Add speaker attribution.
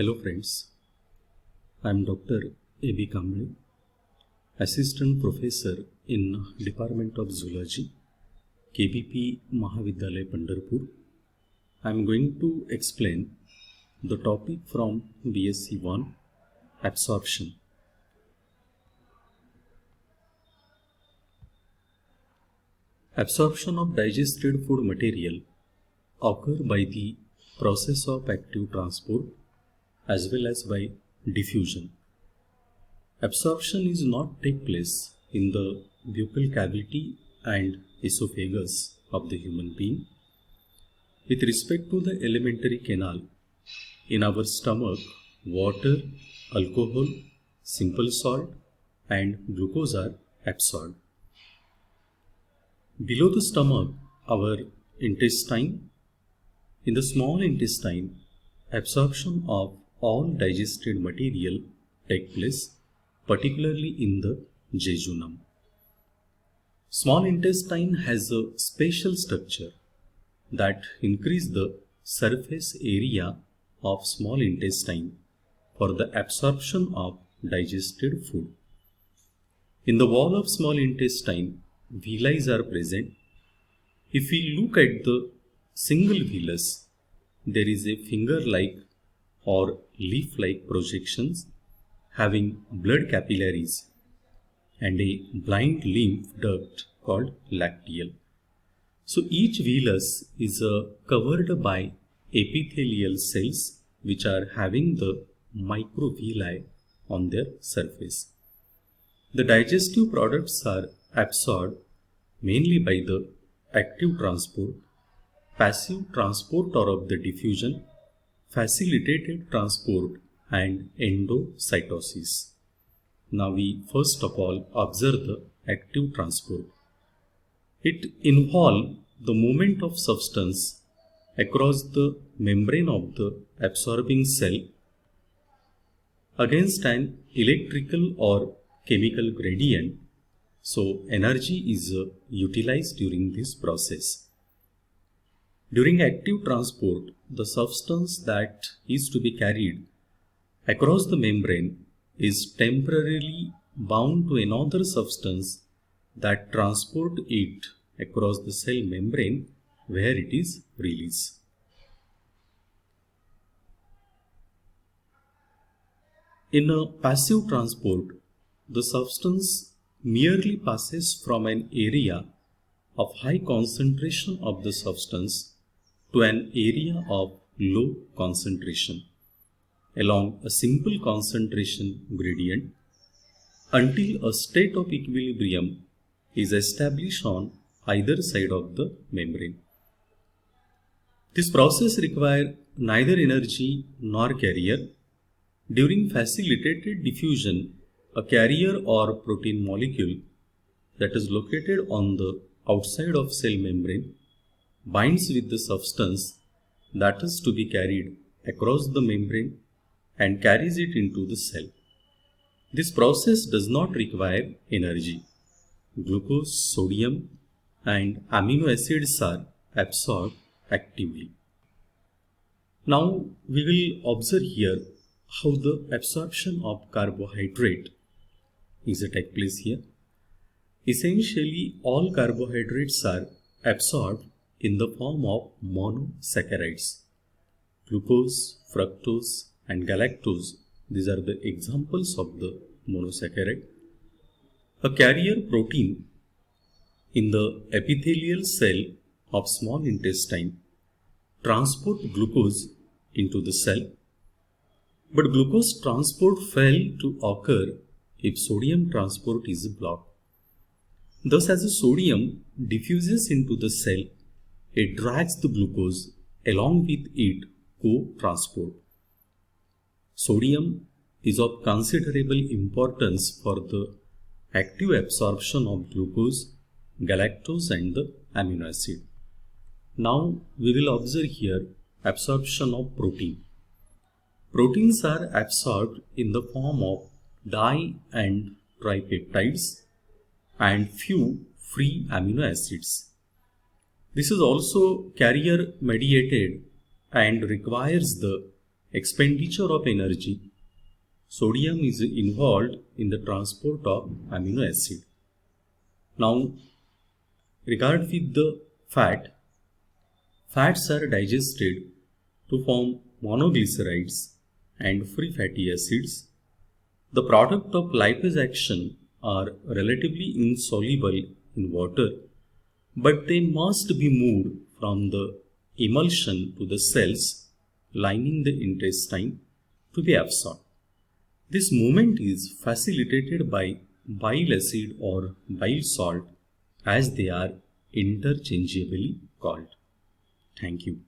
Speaker 1: Hello friends, I am Dr. A.B. Kamble, Assistant Professor in Department of Zoology, KBP Mahavidyalaya Pandharpur. I am going to explain the topic from BSc 1, Absorption. Absorption of digested food material occur by the process of active transport as well as by diffusion. Absorption is not take place in the buccal cavity and esophagus of the human being. With respect to the alimentary canal, in our stomach, water, alcohol, simple salt and glucose are absorbed. Below the stomach, our intestine. In the small intestine, absorption of all digested material take place, particularly in the jejunum. Small intestine has a special structure that increases the surface area of small intestine for the absorption of digested food. In the wall of small intestine, villi are present. If we look at the single villus, there is a finger-like or leaf-like projections having blood capillaries and a blind lymph duct called lacteal. So each villus is covered by epithelial cells which are having the microvilli on their surface. The digestive products are absorbed mainly by the active transport, passive transporter of the diffusion, facilitated transport and endocytosis. Now we first of all observe the active transport. It involves the movement of substance across the membrane of the absorbing cell against an electrical or chemical gradient. So energy is utilized during this process. During active transport, the substance that is to be carried across the membrane is temporarily bound to another substance that transport it across the cell membrane where it is released. In a passive transport, the substance merely passes from an area of high concentration of the substance to an area of low concentration along a simple concentration gradient until a state of equilibrium is established on either side of the membrane. This process requires neither energy nor carrier. During facilitated diffusion, a carrier or protein molecule that is located on the outside of cell membrane binds with the substance that is to be carried across the membrane and carries it into the cell. This process does not require energy. Glucose, sodium and amino acids are absorbed actively. Now we will observe here how the absorption of carbohydrate is take place here. Essentially, all carbohydrates are absorbed in the form of monosaccharides. Glucose, fructose and galactose, these are the examples of the monosaccharide. A carrier protein in the epithelial cell of small intestine transport glucose into the cell, but glucose transport fails to occur if sodium transport is blocked. Thus, as the sodium diffuses into the cell, it drags the glucose along with it co-transport. Sodium is of considerable importance for the active absorption of glucose, galactose and the amino acid. Now we will observe here absorption of protein. Proteins are absorbed in the form of di and tripeptides and few free amino acids. This is also carrier mediated and requires the expenditure of energy, sodium is involved in the transport of amino acid. Now, regard with the fats are digested to form monoglycerides and free fatty acids. The product of lipase action are relatively insoluble in water, but they must be moved from the emulsion to the cells lining the intestine to be absorbed. This movement is facilitated by bile acid or bile salt, as they are interchangeably called. Thank you.